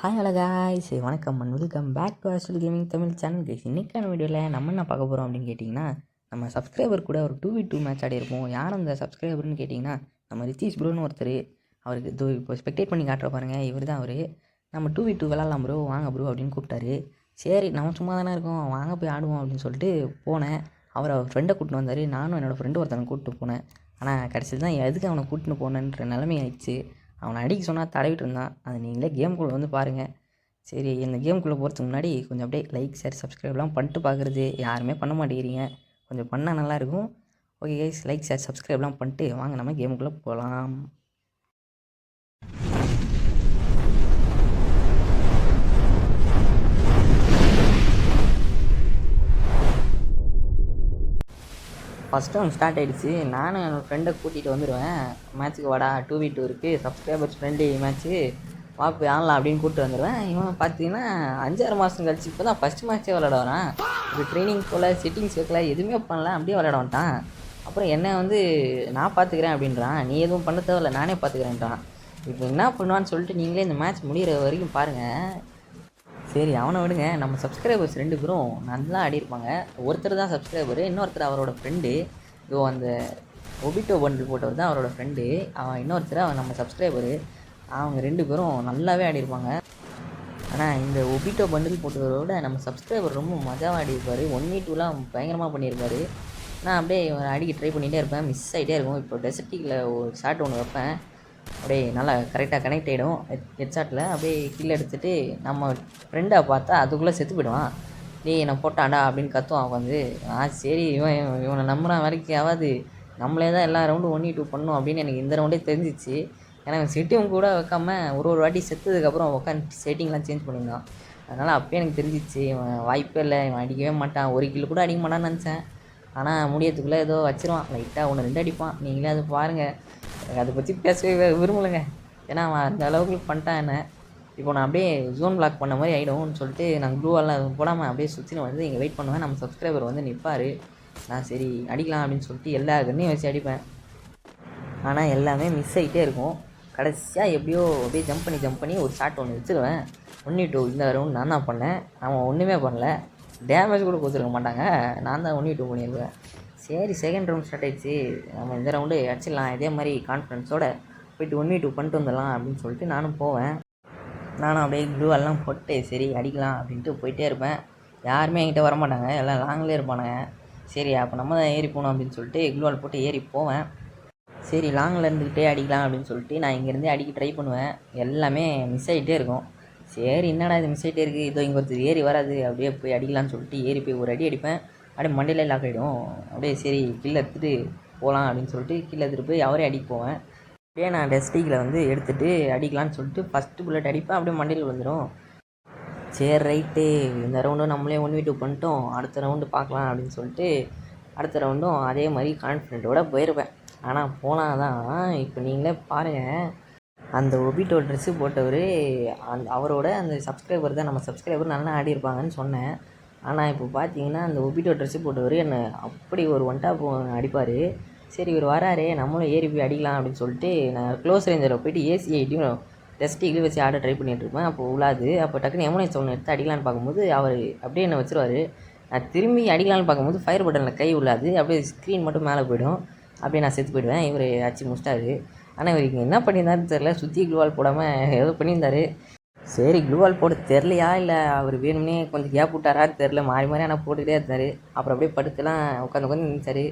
Hi hello guys, வணக்கம் and welcome back to Astral Gaming Tamil channel guys. இன்றைக்கான வீடியோவில் நம்ம என்ன பார்க்க போகிறோம் அப்படின்னு கேட்டிங்கன்னா, நம்ம சப்ஸ்கிரைபர் கூட ஒரு 2v2 மேட்ச் ஆடிருப்போம். யார் அந்த சப்ஸ்கிரைபர்னு கேட்டிங்கன்னா, நம்ம ரித்தீஷ் ப்ரோன்னு ஒருத்தர். அவருக்கு இப்போ ஸ்பெக்டேட் பண்ணி காட்டுற பாருங்கள், இவர் தான் அவர். நம்ம 2v2 விளாட்லாம் ப்ரோ, வாங்க ப்ரோ அப்படின்னு கூப்பிட்டாரு. சரி நம்ம சும்மா தானே இருக்கோம், வாங்க போய் ஆடுவோம் அப்படின்னு சொல்லிட்டு போனேன். அவர் ஃப்ரெண்டை கூட்டின்னு வந்தார். நானும் என்னோடய ஃப்ரெண்டு ஒருத்தனை கூப்பிட்டு போனேன். ஆனால் கடைசியில் தான் எதுக்கு அவனை கூட்டின்னு போனேன்ற நிலைமை ஆயிடுச்சு. அவனை அடிக்க சொன்னால் தடவிட்டு இருந்தான். அதை நீங்களே கேம்குள்ளே வந்து பாருங்கள். சரி, இந்த கேமுக்குள்ளே போகிறதுக்கு முன்னாடி கொஞ்சம் அப்படியே லைக் ஷேர் சப்ஸ்கிரைப்லாம் பண்ணிட்டு பார்க்குறது யாருமே பண்ண மாட்டேங்கிறீங்க. கொஞ்சம் பண்ணால் நல்லாயிருக்கும். ஓகே கைஸ், லைக் ஷேர் சப்ஸ்கிரைப்லாம் பண்ணிட்டு வாங்க நம்ம கேமுக்குள்ளே போகலாம். ஃபஸ்ட் ரவுண்ட் ஸ்டார்ட் ஆகிடுச்சு. நானும் என்னோடய ஃப்ரெண்டை கூட்டிகிட்டு வந்துடுவேன். மேட்ச்சுக்கு வாடா, 2v2 இருக்குது, சப்ஸ்கிரைபர்ஸ் ஃப்ரெண்டு மேட்ச்சு, வா போய் ஆடலாம் அப்படின்னு கூப்பிட்டு வந்துடுவேன். இவன் பார்த்தீங்கன்னா 5-6 மாதம் கழிச்சு இப்போ தான் ஃபஸ்ட் மேட்ச்சே விளையாட வரான். ஒரு ட்ரைனிங் போல் செட்டிங்ஸ் வைக்கல, எதுவுமே பண்ணல, அப்படியே விளையாட வந்துட்டான். அப்புறம் என்ன வந்து நான் பார்த்துக்கிறேன் அப்படின்றான். நீ எதுவும் பண்ண தேவையில்ல, நானே பார்த்துக்கிறேன்றான். இப்போ என்ன பண்ணுவான்னு சொல்லிட்டு நீங்களே இந்த மேட்ச் முடிகிற வரைக்கும் பாருங்கள். சரி அவனை விடுங்க, நம்ம சப்ஸ்கிரைபர்ஸ் 2 பேரும் நல்லா ஆடிருப்பாங்க. ஒருத்தர் தான் சப்ஸ்கிரைபரு, இன்னொருத்தர் அவரோட ஃப்ரெண்டு. அந்த ஒபிட்டோ பண்டில் போட்டவர் தான் அவரோட ஃப்ரெண்டு. அவன் இன்னொருத்தர் அவன் நம்ம சப்ஸ்கிரைபரு. அவங்க 2 பேரும் நல்லாவே ஆடிருப்பாங்க. ஆனால் இந்த ஒபிட்டோ பண்டில் போட்டவரோட நம்ம சப்ஸ்கிரைபர் ரொம்ப மஜாவாக ஆடிருப்பார். 1v2லாம் பயங்கரமாக பண்ணியிருப்பார். நான் அப்படியே அடிக்க ட்ரை பண்ணிகிட்டே இருப்பேன், மிஸ் ஆகிட்டே இருக்கும். இப்போ டெசர்ட்டிக்கில் ஒரு ஷாட் ஒன்று வைப்பேன், அப்படியே நல்லா கரெக்டாக கனெக்ட் ஆகிடும் ஹெட்ஷாட்டில். அப்படியே கீழே எடுத்துகிட்டு நம்ம ஃப்ரெண்டை பார்த்தா அதுக்குள்ளே செத்து போயிடுவான். டேய் நான் போட்டான்டா அப்படின்னு கத்துவான் வந்து. சரி இவனை நம்புறான் வரைக்கும் ஆகாது, நம்மளே தான் எல்லா ரவுண்டும் 1v2 பண்ணணும் அப்படின்னு எனக்கு இந்த ரவுண்டே தெரிஞ்சிச்சு. ஏன்னா செட்டிங் கூட வைக்காம ஒரு வாட்டி செத்ததுக்கப்புறம் உட்காந்து செட்டிங்லாம் சேஞ்ச் பண்ணியிருந்தான். அதனால் அப்போயே எனக்கு தெரிஞ்சிச்சு இவன் வாய்ப்பே இல்லை, இவன் அடிக்கவே மாட்டான், ஒரு கிலோ கூட அடிக்க மாட்டான்னு நினச்சேன். ஆனால் முடியத்துக்குள்ளே ஏதோ வச்சிருவான், லைட்டாக 1-2 அடிப்பான். நீங்களே அதை பாருங்கள். அதை பற்றி பேசவே விரும்பலைங்க, ஏன்னா அவன் அந்த அளவுக்கு பண்ணிட்டான் என்ன. இப்போ நான் அப்படியே ஜோன் பிளாக் பண்ண மாதிரி ஆகிடும்னு சொல்லிட்டு நான் க்ளூவெல்லாம் போடாமல் அப்படியே சுற்றின்னு வந்து இங்கே வெயிட் பண்ணுவேன். நம்ம சப்ஸ்கிரைபர் வந்து நிற்பார். நான் சரி அடிக்கலாம் அப்படின்னு சொல்லிட்டு எல்லா கண்ணையும் வச்சு அடிப்பேன். ஆனால் எல்லாமே மிஸ் ஆகிட்டே இருக்கும். கடைசியாக எப்படியோ அப்படியே ஜம்ப் பண்ணி ஒரு ஷாட் ஒன்று வச்சுருவேன். 1v2 இந்த ரவுண்ட் நான் தான் பண்ணேன், அவன் ஒன்றுமே பண்ணல, டேமேஜ் கூட கொடுத்துருக்க மாட்டாங்க, நான் தான் 1v2 பண்ணியிருப்பேன். சரி செகண்ட் ரவுண்ட் ஸ்டார்ட் ஆகிடுச்சு, நம்ம இந்த ரவுண்டு அடிச்சிடலாம், இதே மாதிரி கான்ஃபிடன்ஸோடு போய்ட்டு 1v2 பண்ணிட்டு வந்துடலாம் அப்படின்னு சொல்லிட்டு நானும் போவேன். நானும் அப்படியே க்ளூவெல்லாம் போட்டு சரி அடிக்கலாம் அப்படின்ட்டு போயிட்டே இருப்பேன். யாருமே என்கிட்ட வரமாட்டாங்க, எல்லாம் லாங்லேயே இருப்பானுங்க. சரி அப்போ நம்ம தான் ஏறி போகணும் அப்படின்னு சொல்லிட்டு க்ளூவால் போட்டு ஏறி போவேன். சரி லாங்கில் இருந்துக்கிட்டே அடிக்கலாம் அப்படின்னு சொல்லிட்டு நான் இங்கேருந்தே அடிக்க ட்ரை பண்ணுவேன். எல்லாமே மிஸ் ஆகிட்டே இருக்கும். சரி என்னடா இது மிஸ் ஆகிட்டே இருக்குது, இதோ இங்கே ஒருத்தர் ஏறி வராது, அப்படியே போய் அடிக்கலான்னு சொல்லிட்டு ஏறி போய் ஒரு அடி அடிப்பேன். அப்படியே மண்டையிலே லாக் ஆகிடும். அப்படியே சரி கீழே எடுத்துகிட்டு போகலாம் அப்படின்னு சொல்லிட்டு கீழே எடுத்துகிட்டு போய் அவரே அடிக்க போவேன். அப்படியே நான் டெஸ்டிக்கில் வந்து எடுத்துகிட்டு அடிக்கலான்னு சொல்லிட்டு ஃபஸ்ட்டு புல்லட் அடிப்பேன், அப்படியே மண்டையில் வந்துடும். சரி ரைட்டு, இந்த ரவுண்டும் நம்மளே 1v2 பண்ணிட்டோம், அடுத்த ரவுண்டு பார்க்கலாம் அப்படின்னு சொல்லிட்டு அடுத்த ரவுண்டும் அதே மாதிரி கான்ஃபிடென்ட்டோடு போயிடுவேன். ஆனால் போனால் தான் இப்போ நீங்களே பாருங்கள், அந்த ஒபிட்டோ ட்ரெஸ்ஸு போட்டவர் அவரோட அந்த சப்ஸ்கிரைபர் தான் நம்ம சப்ஸ்கிரைபர் நல்லா ஆடிருப்பாங்கன்னு சொன்னேன். ஆனால் இப்போ பார்த்தீங்கன்னா அந்த ஒபிட்டோ ட்ரெஸ்ஸு போட்டவர் என்னை அப்படி ஒரு ஒன் டாப் அடிப்பார். சரி இவர் வராரு, நம்மளும் ஏறி போய் அடிக்கலாம் அப்படின்னு சொல்லிட்டு நான் க்ளோஸ் ரேஞ்சரில் போய்ட்டு ஏசி ஐடியும் டெஸ்டிக்கில் வச்சு ஆட ட்ரை பண்ணிகிட்ருப்பேன். அப்போ உள்ளாது. அப்போ டக்குன்னு எமோனேஸ் ஒன்று எடுத்து அடிக்கலான்னு பார்க்கும்போது அவர் அப்படியே என்னை வச்சுருவார். நான் திரும்பி அடிக்கலான்னு பார்க்கும்போது ஃபயர் பட்டனில் கை உள்ளாது, அப்படியே ஸ்க்ரீன் மட்டும் மேலே போய்டும். அப்படியே நான் செத்து போயிடுவேன். இவர் அடிச்சு முடிச்சிட்டாரு. ஆனால் இவருக்கு என்ன பண்ணியிருந்தாருன்னு தெரில, சுற்றி க்ளூவால் போடாமல் ஏதோ பண்ணியிருந்தார். சரி க்ளூவால் போட தெரிலையா இல்லை அவர் வேணும்னே கொஞ்சம் கேப் விட்டாரான்னு தெரில, மாறி மாறி ஆனால் போட்டுக்கிட்டே இருந்தார். அப்புறம் அப்படியே படுத்துலாம் உட்காந்து நினைச்சார்.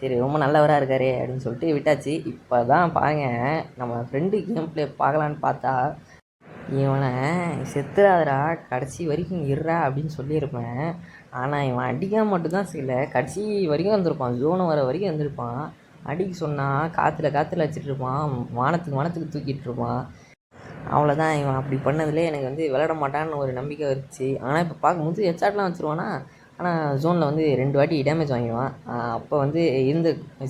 சரி ரொம்ப நல்லவராக இருக்காரு அப்படின்னு சொல்லிட்டு விட்டாச்சு. இப்போ தான் பாருங்கள், நம்ம ஃப்ரெண்டு கேம் ப்ளே பார்க்கலான்னு பார்த்தா இவனை செத்துறாதரா கடைசி வரைக்கும் இருறா அப்படின்னு சொல்லியிருப்பேன். ஆனால் இவன் அடிக்க மட்டும்தான் செய்யலை, கடைசி வரைக்கும் வந்திருப்பான், ஜோனு வர வரைக்கும் வந்திருப்பான். அடிக்க சொன்னால் காற்றுல வச்சிட்ருப்பான், வானத்துக்கு தூக்கிட்டு இருப்பான். அவ்வளோதான், இவன் அப்படி பண்ணதுலேயே எனக்கு வந்து விளையாட மாட்டான்னு ஒரு நம்பிக்கை வந்துச்சு. ஆனால் இப்போ பார்க்கும்போது ஹெட்ஷாட்லாம் வச்சுருவானா, ஆனால் ஜோனில் வந்து 2 வாட்டி டேமேஜ் வாங்கிடுவான். அப்போ வந்து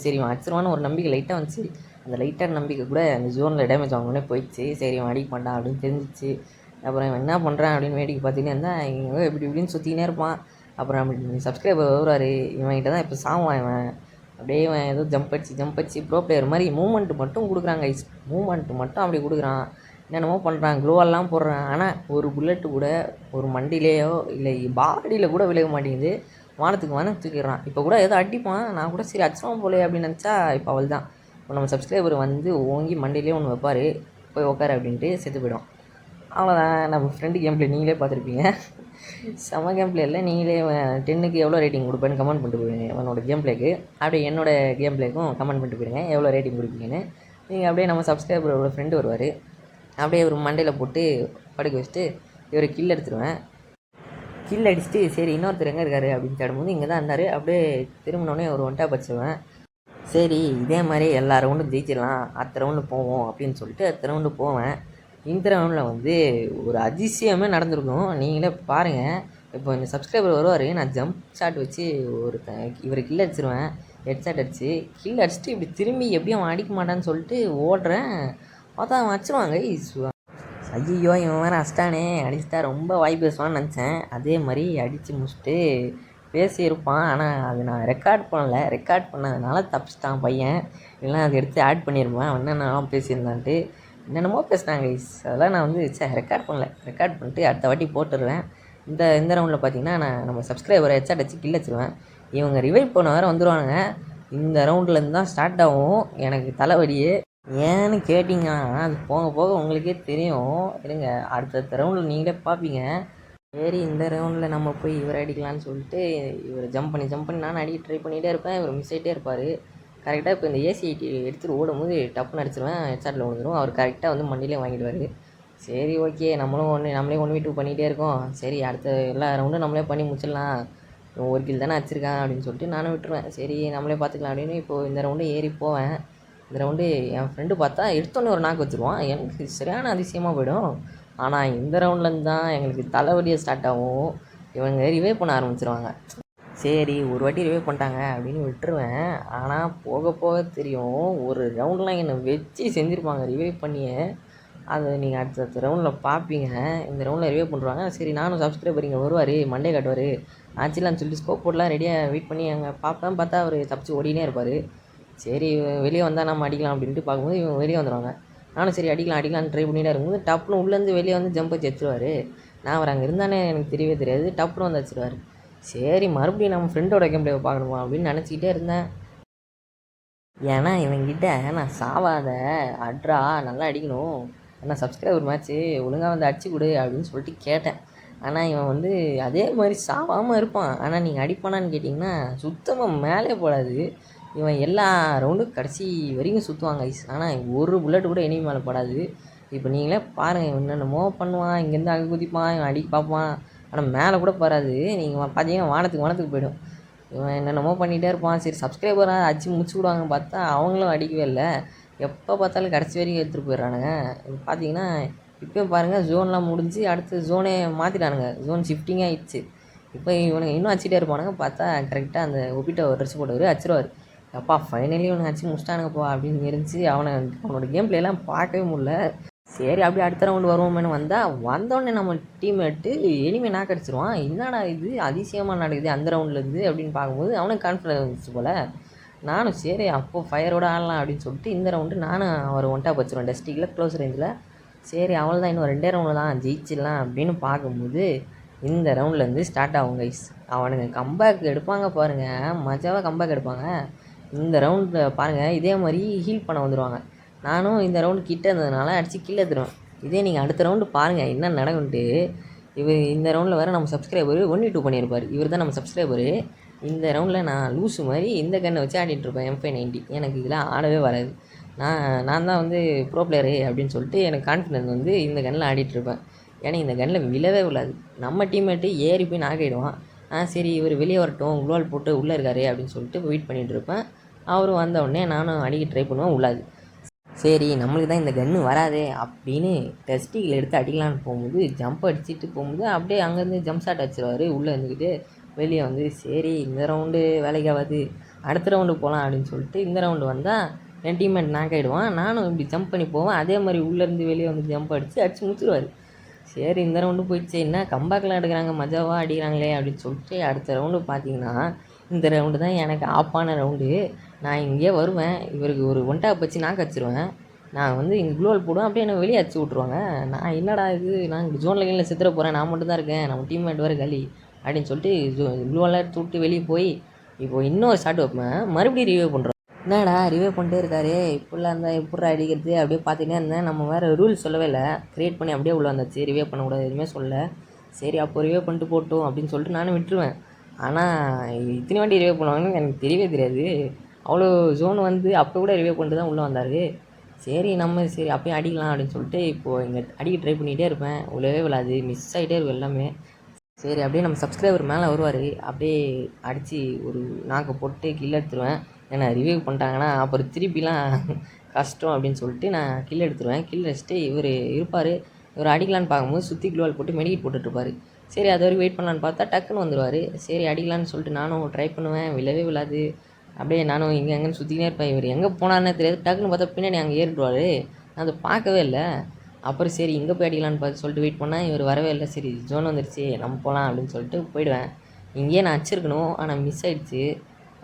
சரி இவன் அடிச்சிருவான்னு ஒரு நம்பிக்கை லைட்டாக வந்துச்சு. அந்த லைட்டான நம்பிக்கை கூட அந்த ஜோனில் டேமேஜ் வாங்கினோடனே போயிடுச்சு. சரி இவன் அடிக்க மாட்டான் அப்படின்னு தெரிஞ்சிச்சு. அப்புறம் இவன் என்ன பண்ணுறான் அப்படின்னு வேடிக்கை பார்த்தீங்கன்னா இருந்தால் இவன் இப்படின்னு சுற்றிக்கினே இருப்பான். அப்புறம் அப்படி சப்ஸ்கிரைபர் வருவார், இவன்கிட்ட தான் இப்போ சாவான். இவன் அப்படியே இவன் ஏதோ ஜம்ப் அடிச்சு ப்ரோ பிளேயர் மாதிரி மூமெண்ட்டு மட்டும் கொடுக்குறாங்க, மூமெண்ட்டு மட்டும் அப்படி கொடுக்குறான். என்னென்னமோ பண்ணுறான், க்ளோவெல்லாம் போடுறான். ஆனால் ஒரு புல்லட்டு கூட ஒரு மண்டிலேயோ இல்லை பாடியில் கூட விழுக மாட்டேங்குது. வானத்துக்கு வானம் தூக்கிடுறான். இப்போ கூட ஏதோ அடிப்பான், நான் கூட சரி அடிச்சிடுவான் போலே அப்படின்னு நினச்சா இப்போ அவள் தான் இப்போ நம்ம சப்ஸ்கிரைபர் வந்து ஓங்கி மண்டிலே ஒன்று வைப்பார், போய் உட்காரு அப்படின்ட்டு செத்து போய்டும். அவ்வளோதான். நம்ம ஃப்ரெண்டு கேம் ப்ளே நீங்களே பார்த்துருப்பீங்க. செம்ம கேம் ப்ளே இல்லை. நீங்களே 10க்கு எவ்வளோ ரேட்டிங் கொடுப்பேன்னு கமெண்ட் பண்ணிட்டு போயிடுங்க அவனோட கேம் ப்ளேக்கு. அப்படியே என்னோடய கேம் ப்ளேக்கும் கமெண்ட் பண்ணிட்டு போயிடுங்க எவ்வளோ ரேட்டிங் கொடுப்பீங்கன்னு. நீங்கள் அப்படியே நம்ம சப்ஸ்கிரைபரோட ஃப்ரெண்டு வருவார், அப்படியே ஒரு மண்டையில் போட்டு படுக்க வச்சுட்டு இவர் கில் எடுத்துருவேன். கில் அடிச்சுட்டு சரி இன்னொருத்தர் எங்கே இருக்காரு அப்படின்னு தேடும்போது இங்கே தான் இருந்தார். அப்படியே திரும்பினோடனே ஒரு ஒன்ட்டா பச்சுவேன். சரி இதே மாதிரி எல்லா ரவுண்டும் ஜெயிச்சிடலாம், அடுத்த ரவுண்டு போவோம் அப்படின்னு சொல்லிட்டு அடுத்த ரவுண்டு போவேன். இந்த ரவுண்டில் வந்து ஒரு அதிசயமே நடந்திருக்கும், நீங்களே பாருங்கள். இப்போ இந்த சப்ஸ்கிரைபர் வருவார், நான் ஜம்ப் ஷாட் வச்சு இவர் கில் அடிச்சிருவேன். ஹெட் ஷாட் அடிச்சு கில் அடிச்சுட்டு இப்படி திரும்பி எப்படியும் அவன் அடிக்க மாட்டான்னு சொல்லிட்டு ஓடுறேன். பார்த்தா அவன் அடிச்சிருவாங்க. ஐயோ இவன் வேறு அடிச்சிட்டானே, அடிச்சுட்டா ரொம்ப வாய் பேசுவான்னு நினச்சேன். அதே மாதிரி அடித்து முடிச்சுட்டு பேசியிருப்பான். ஆனால் அது நான் ரெக்கார்ட் பண்ணல, ரெக்கார்ட் பண்ணதுனால தப்பிச்சிட்டான் பையன். இல்லைனா அதை எடுத்து ஆட் பண்ணியிருப்பேன் அவன் என்னென்னலாம் பேசியிருந்தான்ட்டு. என்னென்னமோ பேசினாங்க அதெல்லாம் நான் வந்து ரெக்கார்ட் பண்ணல, ரெக்கார்ட் பண்ணிட்டு அடுத்த வாட்டி போட்டுடுவேன். இந்த ரவுண்டில் பார்த்தீங்கன்னா நான் நம்ம சப்ஸ்கிரைபரை ஹெட்ஷாட் அடிச்சு கில் வச்சுருவேன். இவங்க ரிவைவ் பண்ண வேறு வந்துடுவானுங்க. இந்த ரவுண்ட்லேருந்து தான் ஸ்டார்ட் ஆகும் எனக்கு தலைவலியே. ஏன்னு கேட்டிங்கன்னா அது போக போக உங்களுக்கே தெரியும். இருங்க அடுத்தடுத்த ரவுண்டில் நீங்களே பார்ப்பீங்க. சரி இந்த ரவுண்டில் நம்ம போய் இவர் அடிக்கலான்னு சொல்லிட்டு இவர் ஜம்ப் பண்ணி நானும் அடிக்க ட்ரை பண்ணிகிட்டே இருப்பேன். இவர் மிஸ் ஆகிட்டே இருப்பார். கரெக்டாக இப்போ இந்த ஏசி எடுத்துகிட்டு ஓடும்போது டப்புன்னு அடிச்சிருவேன், ஹெட்ஷாட்டில் விழுந்துடும். அவர் கரெக்டாக வந்து மண்டிலே வாங்கிடுவார். சரி ஓகே நம்மளே 1v2 பண்ணிகிட்டே இருக்கோம். சரி அடுத்த எல்லா ரவுண்டும் நம்மளே பண்ணி முடிச்சிடலாம், ஒரு கில் தானே அடிச்சிருக்கான் அப்படின்னு சொல்லிட்டு நானும் விட்டுருவேன். சரி நம்மளே பார்த்துக்கலாம் அப்படின்னு இப்போது இந்த ரவுண்டு ஏறி போவேன். இந்த ரவுண்டு என் ஃப்ரெண்டு பார்த்தா எடுத்தோன்னே ஒரு நாக்கு வச்சுருவான். எனக்கு சரியான அதிசயமாக போயிடும். ஆனால் இந்த ரவுண்ட்லேருந்து தான் எங்களுக்கு தலைவலியே ஸ்டார்ட் ஆகும். இவங்க ரிவைவ் பண்ண ஆரம்பிச்சிருவாங்க. சரி ஒரு வாட்டி ரிவைவ் பண்ணிட்டாங்க அப்படின்னு விட்டுருவேன். ஆனால் போக போக தெரியும் ஒரு ரவுண்ட்லாம் என்னை வச்சு செஞ்சுருப்பாங்க ரிவைவ் பண்ணியே. அதை நீங்கள் அடுத்த ரவுண்டில் பார்ப்பீங்க. இந்த ரவுண்டில் ரிவைவ் பண்ணுறாங்க. சரி நானும் சப்ஸ்கிரைபர் இங்கே வருவார், மண்டே காட்டுவார், ஆச்சுலான்னு சொல்லிட்டு ஸ்கோப் போர்ட்லாம் ரெடியாக வெயிட் பண்ணி அங்கே பார்ப்பேன். பார்த்தா அவர் தப்பிச்சு ஓடினே இருப்பார். சரி வெளியே வந்தால் நம்ம அடிக்கலாம் அப்படின்ட்டு பார்க்கும்போது இவங்க வெளியே வந்துடுவாங்க. நானும் சரி அடிக்கலாம்னு ட்ரை பண்ணிகிட்டே இருக்கும்போது டப்புன்னு உள்ளேருந்து வெளியே வந்து ஜம்ப் வச்சு வச்சுருவார். நான் அவர் அங்கே இருந்தானே எனக்கு தெரியவே தெரியாது. டப்புன்னு வந்து வச்சுருவார். சரி மறுபடியும் நம்ம ஃப்ரெண்டோட கேம் பிளே பார்க்கணுமா அப்படின்னு நினச்சிக்கிட்டே இருந்தேன். ஏன்னா இவங்கிட்ட நான் சாவாத அட்ரா நல்லா அடிக்கணும், ஏன்னா சப்ஸ்கிரைபர் மேட்ச்சு ஒழுங்காக வந்து அடிச்சு கொடு அப்படின்னு சொல்லிட்டு கேட்டேன். ஆனால் இவன் வந்து அதே மாதிரி சாவாமல் இருப்பான். ஆனால் நீங்கள் அடிப்பானான்னு கேட்டிங்கன்னா சுத்தமாக மேலே போடாது. இவன் எல்லா ரவுண்டும் கடைசி வரைக்கும் சுற்றுவாங்க ஐஸ். ஆனால் ஒரு புல்லட் கூட எனிமி மேலே படாது. இப்போ நீங்களே பாருங்கள், என்னென்னமோ பண்ணுவான், இங்கேருந்து அங்கே குதிப்பான், இவன் அடிக்க பார்ப்பான், ஆனால் மேலே கூட படாது. நீங்கள் பார்த்தீங்கன்னா வானத்துக்கு போய்டும். இவன் என்னென்னமோ பண்ணிகிட்டே இருப்பான். சரி சப்ஸ்கிரைபராக அடிச்சு முடிச்சு விடுவாங்க பார்த்தா அவங்களும் அடிக்கவே இல்லை. எப்போ பார்த்தாலும் கடைசி வரைக்கும் எடுத்துகிட்டு போயிடுறானுங்க. இது பார்த்தீங்கன்னா இப்போயும் பாருங்கள் ஜோன்லாம் முடிஞ்சு அடுத்து ஜோனே மாற்றிட்டானுங்க, ஜோன் ஷிஃப்டிங்கே ஆயிடுச்சு. இப்போ இவனுங்க இன்னும் அடிச்சிட்டே இருப்பானுங்க. பார்த்தா கரெக்டாக அந்த ஒப்பிட்ட ட்ரெஸ் போட்டவர் அடிச்சிருவார். அப்பா ஃபைனலி இவனுங்க அடிச்சு முடிச்சிட்டானுங்கப்பா அப்படின்னு இருந்துச்சு. அவனோட கேம் பிளேலாம் பார்க்கவே முடியல. சரி அப்படியே அடுத்த ரவுண்டு வருவோமேனு வந்தோடனே நம்ம டீம்மேட்டு எனிமே நாக்கு அடிச்சிருவான். என்னடா இது அதிசயமாக நடக்குது அந்த ரவுண்ட்லேருந்து அப்படின்னு பார்க்கும்போது அவனுக்கு கான்ஃபிடன்ஸ் வந்துச்சு போல். நானும் சரி அப்போது ஃபயரோடு ஆடலாம் அப்படின்னு சொல்லிட்டு இந்த ரவுண்டு நானும் அவர் ஒன்ட்டா வச்சுருவேன் டஸ்டிக்கில் க்ளோஸ் ரேஞ்சில். சரி அவள் தான் இன்னும் 2 ரவுண்டு தான் ஜெயிச்சிடலாம் அப்படின்னு பார்க்கும்போது இந்த ரவுண்ட்லேருந்து ஸ்டார்ட் ஆகும் கைஸ். அவனுங்க கம்பேக் எடுப்பாங்க பாருங்கள், மஜாவாக கம்பேக் எடுப்பாங்க. இந்த ரவுண்டில் பாருங்கள் இதே மாதிரி ஹீல் பண்ண வந்துடுவாங்க. நானும் இந்த ரவுண்டு கிட்டே இருந்ததுனால அடித்து கீழே எடுத்துருவேன். இதே நீங்கள் அடுத்த ரவுண்டு பாருங்கள் என்ன நடக்கும்ட்டு. இவர் இந்த ரவுண்டில் வேறு நம்ம சப்ஸ்கிரைபர் 1v2 பண்ணியிருப்பார். இவர் தான் நம்ம சப்ஸ்கிரைபரு. இந்த ரவுண்டில் நான் லூஸு மாதிரி இந்த கன்னை வச்சு ஆடிட்டுருப்பேன் M590. எனக்கு இதெல்லாம் ஆடவே வராது. நான் தான் வந்து ப்ரோ பிளேயரு அப்படின்னு சொல்லிட்டு எனக்கு கான்ஃபிடன்ஸ் வந்து இந்த கன்னில் ஆடிட்டுருப்பேன். ஏன்னா இந்த கன்னில் விழவே விழாது. நம்ம டீம்மேட்டு ஏறி போய் நாக்கிடுவான். சரி இவர் வெளியே வரட்டும், குளோல் போட்டு உள்ளே இருக்காரு அப்படின்னு சொல்லிட்டு வெயிட் பண்ணிகிட்டு இருப்பேன். அவரும் வந்தவுடனே நானும் அடிக்க ட்ரை பண்ணுவேன், உள்ளாது. சரி நம்மளுக்கு தான் இந்த கன்று வராதே அப்படின்னு டெஸ்டிகில் எடுத்து அடிக்கலான்னு போகும்போது ஜம்ப் அடிச்சுட்டு போகும்போது அப்படியே அங்கேருந்து ஜம்ப் ஷாட் அடிச்சிருவார் உள்ளே இருந்துக்கிட்டு. வெளியே வந்து சரி இந்த ரவுண்டு வேலைக்கு ஆகாது, அடுத்த ரவுண்டு போகலாம் அப்படின்னு சொல்லிட்டு இந்த ரவுண்டு வந்தால் என் டீம்மேட் நாக் ஆகிடுவான். நானும் இப்படி ஜம்ப் பண்ணி போவேன். அதே மாதிரி உள்ளேருந்து வெளியே வந்து ஜம்ப் அடித்து முடிச்சிடுவார். சரி இந்த ரவுண்டு போயிடுச்சு, என்ன கம்பேக்கில் எடுக்கிறாங்க மஜாவாக அடிக்கிறாங்களே அப்படின்னு சொல்லிட்டு அடுத்த ரவுண்டு பார்த்தீங்கன்னா இந்த ரவுண்டு தான் எனக்கு ஆப்பான ரவுண்டு. நான் இங்கேயே வருவேன், இவருக்கு ஒரு ஒன் டாப் வச்சு நாக்கு வச்சுருவேன். நான் வந்து இங்கே குளோவல் போடுவேன், அப்படியே என்ன வெளியே அடிச்சு விட்ருவாங்க. நான் என்னடா இது, நான் இங்கே ஜோனில் கீழே செத்துற போகிறேன், நான் மட்டும் தான் இருக்கேன், நம்ம டீம்மேட் வேறு காலி அப்படின்னு சொல்லிட்டு குளோவெல்லாம் எடுத்து விட்டு வெளியே போய் இப்போ இன்னொரு ஷாட் வைப்பேன். மறுபடியும் ரிவைவ் பண்ணுறோம். என்னடா ரிவைவ் பண்ணிட்டே இருக்காரு, இப்படிலாம் இருந்தால் எப்படா அடிக்கிறது அப்படியே பார்த்துக்கிட்டே இருந்தேன். நம்ம வேறு ரூல் சொல்லவே இல்லை, க்ரியேட் பண்ணி அப்படியே உள்ள வந்தாச்சு. ரிவைவ் பண்ணக்கூடாது எதுவுமே சொல்ல. சரி அப்போ ரிவைவ் பண்ணிட்டு போட்டோம் அப்படின்னு சொல்லிட்டு நானும் விட்டுருவேன். ஆனால் இத்தனை வாட்டி ரிவைவ் பண்ணுவாங்கன்னு எனக்கு தெரியவே தெரியாது. அவ்வளோ ஜோன் வந்து அப்போ கூட ரிவைவ் பண்ணிட்டு தான் உள்ளே வந்தார். சரி நம்ம சரி அப்பயும் அடிக்கலாம் அப்படின்னு சொல்லிட்டு இப்போது இங்கே அடிக்க ட்ரை பண்ணிகிட்டே இருப்பேன். உள்ளவே விழாது, மிஸ் ஆகிட்டே இருக்கும் எல்லாமே. சரி அப்படியே நம்ம சப்ஸ்கிரைபர் மேலே வருவார், அப்படியே அடித்து ஒரு நாக்கை போட்டு கில் எடுத்துருவேன். ஏன்னா ரிவைவ் பண்ணிட்டாங்கன்னா அப்புறம் திருப்பிலாம் கஷ்டம் அப்படின்னு சொல்லிட்டு நான் கில் எடுத்துருவேன். கில் அடிச்சுட்டு இவர் இருப்பார். இவர் அடிக்கலான்னு பார்க்கும்போது சுற்றி குளோவால் போட்டு மெடிக்கேட் போட்டுட்ருப்பார். சரி அது வரைக்கும் வெயிட் பண்ணலான்னு பார்த்தா டக்குன்னு வந்துடுவார். சரி அடிக்கலான்னு சொல்லிட்டு நானும் ட்ரை பண்ணுவேன், விழவே விழாது. அப்படியே நானும் இங்கே எங்கேன்னு சுற்றிக்கினே இருப்பேன். இவர் எங்கே போனார்னே தெரியாது. டக்குன்னு பார்த்தா பின்னாடி அங்கே ஏறிடுவார். நான் அதை பார்க்கவே இல்லை. அப்புறம் சரி இங்கே போய் அடிக்கலான்னு பார்த்து சொல்லிட்டு வெயிட் பண்ணால் இவர் வரவே இல்லை. சரி ஜோன் வந்துடுச்சு நம்ம போகலாம் அப்படின்னு சொல்லிட்டு போயிடுவேன். இங்கேயே நான் அடிச்சிருக்கணும், ஆனால் மிஸ் ஆகிடுச்சு.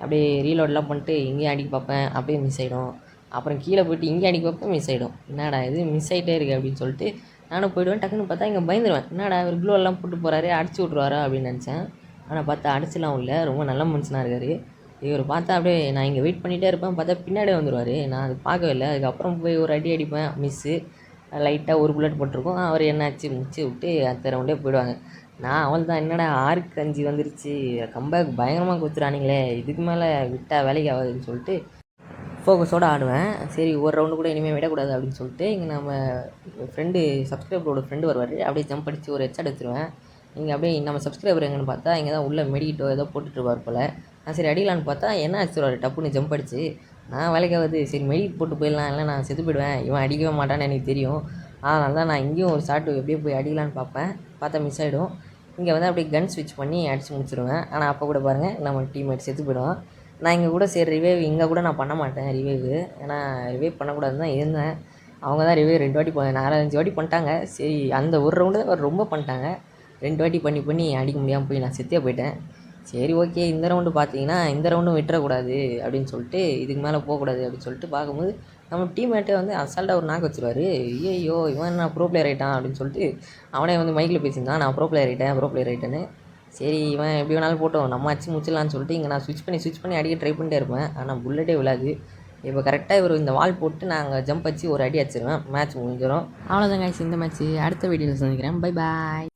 அப்படியே ரீலோடெலாம் பண்ணிட்டு இங்கேயும் அடிக்க பார்ப்பேன், அப்படியே மிஸ் ஆகிடும். அப்புறம் கீழே போய்ட்டு இங்கே அடிக்க பார்ப்பேன், மிஸ் ஆகிடும். என்னடா இது மிஸ் ஆகிட்டே இருக்குது அப்படின்னு சொல்லிட்டு நானும் போயிடுவேன். டக்குன்னு பார்த்தா இங்கே பயந்துருவேன். என்னடா இவர் க்ளோவெல்லாம் போட்டு போகிறாரு, அடிச்சு விட்ருவாரா அப்படின்னு நினச்சேன். ஆனால் பார்த்தா அடிச்சுலாம் இல்லை, ரொம்ப நல்ல மனுஷனாக இருக்கார். இவர் பார்த்தா அப்படியே நான் இங்கே வெயிட் பண்ணிகிட்டே இருப்பேன், பார்த்தா பின்னாடியே வந்துடுவார். நான் அது பார்க்கவே இல்லை. அதுக்கப்புறம் போய் ஒரு அடி அடிப்பேன், மிஸ்ஸு. லைட்டாக ஒரு புல்லட் போட்டிருக்கோம். அவர் என்னாச்சு முடிச்சு விட்டு அடுத்த ரவுண்டே போயிடுவாங்க. நான் அவள் தான் என்னடா 6க்கு 5 வந்துருச்சு, கம்பேக் பயங்கரமாக கொடுத்துறானுங்களே, இதுக்கு மேலே விட்டால் வேலைக்கு ஆகாதுன்னு சொல்லிட்டு ஃபோக்கஸோடு ஆடுவேன். சரி ஒரு ரவுண்டு கூட இனிமேல் விடக்கூடாது அப்படின்னு சொல்லிட்டு இங்கே நம்ம ஃப்ரெண்டு சப்ஸ்கிரைபரோட ஃப்ரெண்டு வருவார். அப்படியே ஜம்ப் அடித்து ஒரு ஹெட்ஷாட் எடுத்துருவேன். இங்கே அப்படியே நம்ம சப்ஸ்கிரைபர் எங்கன்னு பார்த்தா இங்கே தான் உள்ளே மெடிக்கிட்டோ ஏதோ போட்டுட்ருப்பார் போல். நான் சரி அடிக்கலான்னு பார்த்தா என்ன அடிச்சிருவார் டப்புன்னு ஜம்ப் அடிச்சு. நான் வேலைக்காவது சரி மெடிக் போட்டு போயிடலாம், இல்லை நான் செத்து போயிடுவேன், இவன் அடிக்கவே மாட்டான்னு எனக்கு தெரியும். அதனால தான் நான் இங்கேயும் ஒரு ஷாட்டு எப்படியே போய் அடிக்கலான்னு பார்ப்பேன், பார்த்தா மிஸ் ஆகிடும். இங்கே வந்து அப்படியே கன் ஸ்விட்ச் பண்ணி அடித்து முடிச்சிடுவேன். ஆனால் அப்போ கூட பாருங்கள் நம்ம டீம்மேட் செத்து போயிடுவான். நான் இங்கே கூட சரி ரிவைவ் இங்கே கூட நான் பண்ண மாட்டேன் ரிவைவு, ஏன்னா ரிவைவ் பண்ணக்கூடாதுன்னு தான் இருந்தேன். அவங்க தான் ரிவைவ் 2 வாட்டி 4 5 வாட்டி பண்ணிட்டாங்க. சரி அந்த ஒரு ரவுண்டு தான் ரொம்ப பண்ணிட்டாங்க. 2 வாட்டி பண்ணி பண்ணி அடிக்க முடியாமல் போய் நான் செத்தே போயிட்டேன். சரி ஓகே இந்த ரவுண்டு பார்த்தீங்கன்னா இந்த ரவுண்டும் விட்டுறக்கூடாது அப்படின்னு சொல்லிட்டு இதுக்கு மேலே போகக்கூடாது அப்படின்னு சொல்லிட்டு பார்க்கும்போது நம்ம டீம்மேட்டே வந்து அசால்ட்டாக ஒரு நாக்கு வச்சுருவார். ஐயோ இவன் என்ன ப்ரோ பிளேயர் ஆகிட்டான் அப்படின்னு சொல்லிட்டு அவனே வந்து மைக்கில் பேசியிருந்தான், நான் ப்ரோ பிளேயர் ஆகிட்டேன்னு. சரி இவன் எப்படி வேணாலும் போட்டோம், நம்ம அடிச்சு முடிச்சிடலான்னு சொல்லிட்டு இங்கே நான் ஸ்விட்ச் பண்ணி அடிக்க ட்ரை பண்ணிட்டே இருப்பேன். ஆனால் புல்லட்டே விழாது. இப்போ கரெக்டாக இவர் இந்த வால் போட்டு நாங்கள் ஜம்ப் வச்சு ஒரு அடி அடிச்சிருவேன், மேட்ச் முடிஞ்சிடும். அவ்வளோதான் கைஸ் இந்த மேட்ச்சு. அடுத்த வீடியோவில் சந்திக்கிறேன். Bye bye.